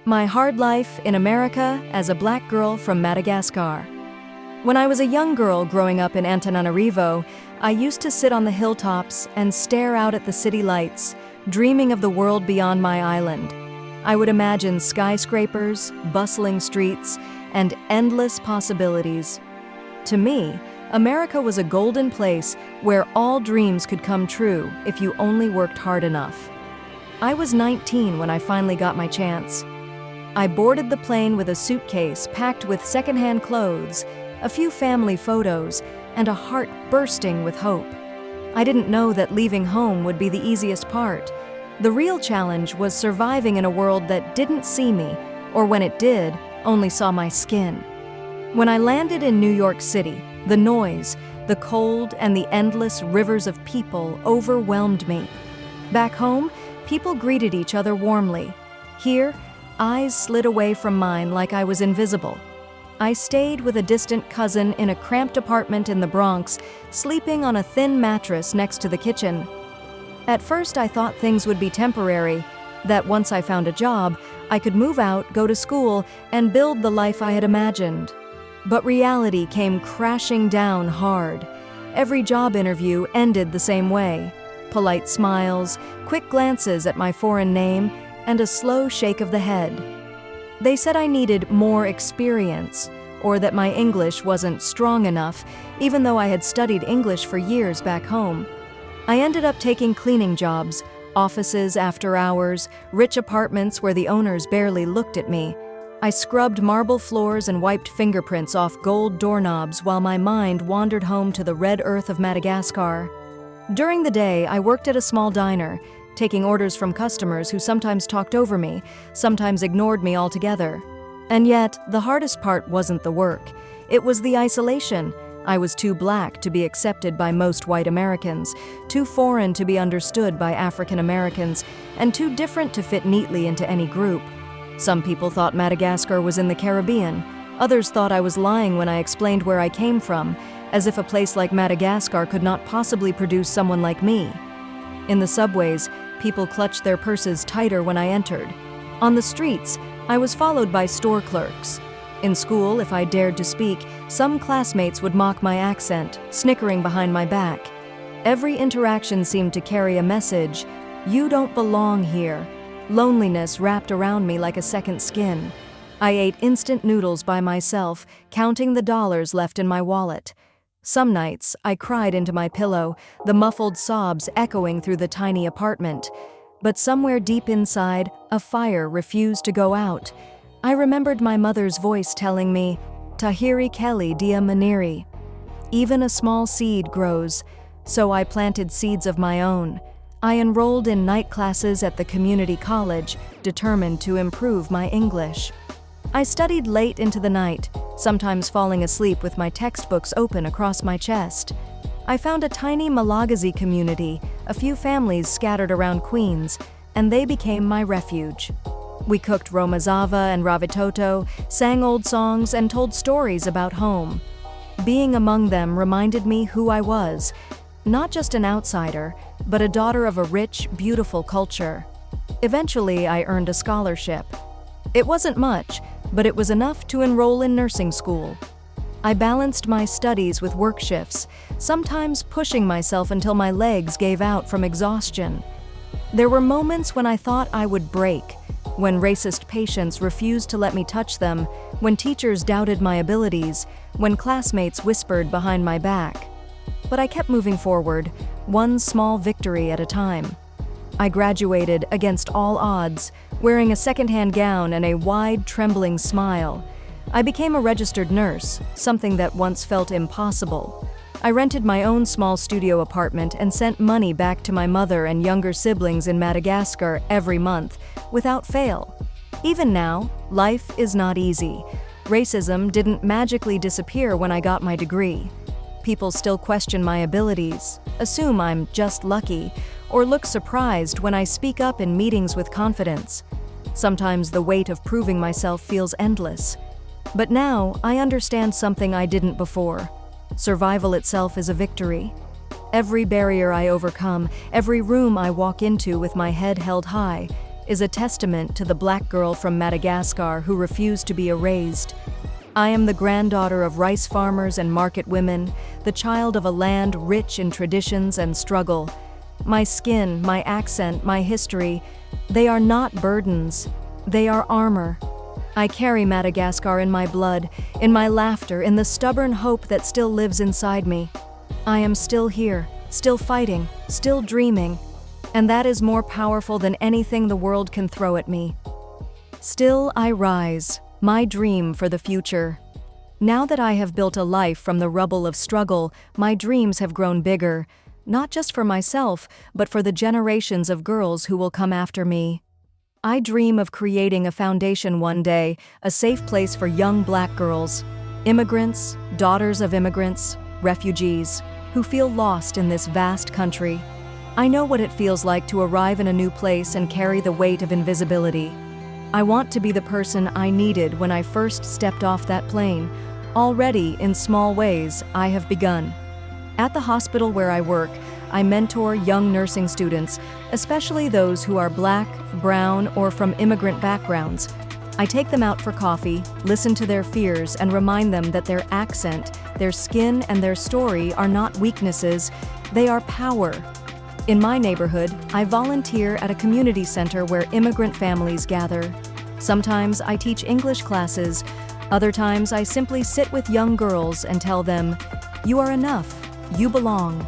My hard life in America as a black girl from Madagascar. When I was a young girl growing up in Antananarivo, I used to sit on the hilltops and stare out at the city lights, dreaming of the world beyond my island. I would imagine skyscrapers, bustling streets, and endless possibilities. To me, America was a golden place where all dreams could come true if you only worked hard enough. I was 19 when I finally got my chance. I boarded the plane with a suitcase packed with secondhand clothes, a few family photos, and a heart bursting with hope. I didn't know that leaving home would be the easiest part. The real challenge was surviving in a world that didn't see me, or when it did, only saw my skin. When I landed in New York City, the noise, the cold, and the endless rivers of people overwhelmed me. Back home, people greeted each other warmly. Here, eyes slid away from mine like I was invisible. I stayed with a distant cousin in a cramped apartment in the Bronx, sleeping on a thin mattress next to the kitchen. At first, I thought things would be temporary, that once I found a job, I could move out, go to school, and build the life I had imagined. But reality came crashing down hard. Every job interview ended the same way. Polite smiles, quick glances at my foreign name, and a slow shake of the head. They said I needed more experience, or that my English wasn't strong enough, even though I had studied English for years back home. I ended up taking cleaning jobs, offices after hours, rich apartments where the owners barely looked at me. I scrubbed marble floors and wiped fingerprints off gold doorknobs while my mind wandered home to the red earth of Madagascar. During the day, I worked at a small diner, taking orders from customers who sometimes talked over me, sometimes ignored me altogether. And yet, the hardest part wasn't the work. It was the isolation. I was too black to be accepted by most white Americans, too foreign to be understood by African Americans, and too different to fit neatly into any group. Some people thought Madagascar was in the Caribbean. Others thought I was lying when I explained where I came from, as if a place like Madagascar could not possibly produce someone like me. In the subways, people clutched their purses tighter when I entered. On the streets, I was followed by store clerks. In school, if I dared to speak, some classmates would mock my accent, snickering behind my back. Every interaction seemed to carry a message: "You don't belong here." Loneliness wrapped around me like a second skin. I ate instant noodles by myself, counting the dollars left in my wallet. Some nights, I cried into my pillow, the muffled sobs echoing through the tiny apartment. But somewhere deep inside, a fire refused to go out. I remembered my mother's voice telling me, "Tahiri Kelly dia Maniri." Even a small seed grows, so I planted seeds of my own. I enrolled in night classes at the community college, determined to improve my English. I studied late into the night, sometimes falling asleep with my textbooks open across my chest. I found a tiny Malagasy community, a few families scattered around Queens, and they became my refuge. We cooked romazava and ravitoto, sang old songs, and told stories about home. Being among them reminded me who I was, not just an outsider, but a daughter of a rich, beautiful culture. Eventually, I earned a scholarship. It wasn't much, but it was enough to enroll in nursing school. I balanced my studies with work shifts, sometimes pushing myself until my legs gave out from exhaustion. There were moments when I thought I would break, when racist patients refused to let me touch them, when teachers doubted my abilities, when classmates whispered behind my back. But I kept moving forward, one small victory at a time. I graduated against all odds, wearing a secondhand gown and a wide, trembling smile. I became a registered nurse, something that once felt impossible. I rented my own small studio apartment and sent money back to my mother and younger siblings in Madagascar every month, without fail. Even now, life is not easy. Racism didn't magically disappear when I got my degree. People still question my abilities, assume I'm just lucky, or look surprised when I speak up in meetings with confidence. Sometimes the weight of proving myself feels endless. But now, I understand something I didn't before. Survival itself is a victory. Every barrier I overcome, every room I walk into with my head held high, is a testament to the black girl from Madagascar who refused to be erased. I am the granddaughter of rice farmers and market women, the child of a land rich in traditions and struggle. My skin, my accent, my history, they are not burdens, they are armor. I carry Madagascar in my blood, in my laughter, in the stubborn hope that still lives inside me. I am still here, still fighting, still dreaming, and that is more powerful than anything the world can throw at me. Still I rise, my dream for the future. Now that I have built a life from the rubble of struggle, my dreams have grown bigger, not just for myself, but for the generations of girls who will come after me. I dream of creating a foundation one day, a safe place for young black girls, immigrants, daughters of immigrants, refugees, who feel lost in this vast country. I know what it feels like to arrive in a new place and carry the weight of invisibility. I want to be the person I needed when I first stepped off that plane. Already, in small ways, I have begun. At the hospital where I work, I mentor young nursing students, especially those who are black, brown, or from immigrant backgrounds. I take them out for coffee, listen to their fears, and remind them that their accent, their skin, and their story are not weaknesses, they are power. In my neighborhood, I volunteer at a community center where immigrant families gather. Sometimes I teach English classes, other times I simply sit with young girls and tell them, "You are enough, you belong."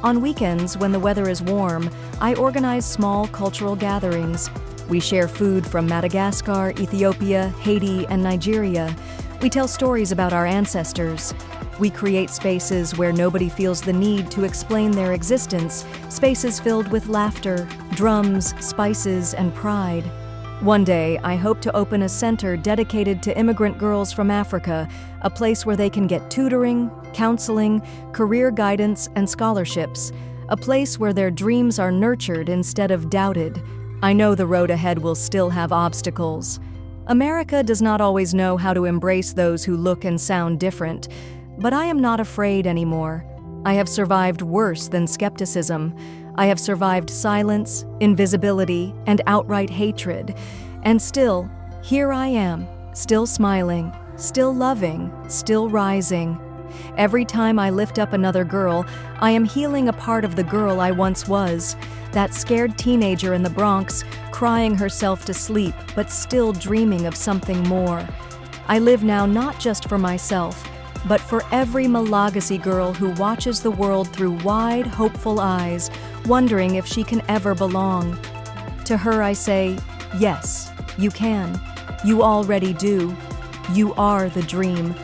On weekends, when the weather is warm, I organize small cultural gatherings. We share food from Madagascar, Ethiopia, Haiti, and Nigeria. We tell stories about our ancestors. We create spaces where nobody feels the need to explain their existence, spaces filled with laughter, drums, spices, and pride. One day, I hope to open a center dedicated to immigrant girls from Africa, a place where they can get tutoring, counseling, career guidance, and scholarships, a place where their dreams are nurtured instead of doubted. I know the road ahead will still have obstacles. America does not always know how to embrace those who look and sound different, but I am not afraid anymore. I have survived worse than skepticism. I have survived silence, invisibility, and outright hatred. And still, here I am, still smiling, still loving, still rising. Every time I lift up another girl, I am healing a part of the girl I once was, that scared teenager in the Bronx, crying herself to sleep, but still dreaming of something more. I live now not just for myself, but for every Malagasy girl who watches the world through wide, hopeful eyes, wondering if she can ever belong. To her I say, yes, you can. You already do. You are the dream.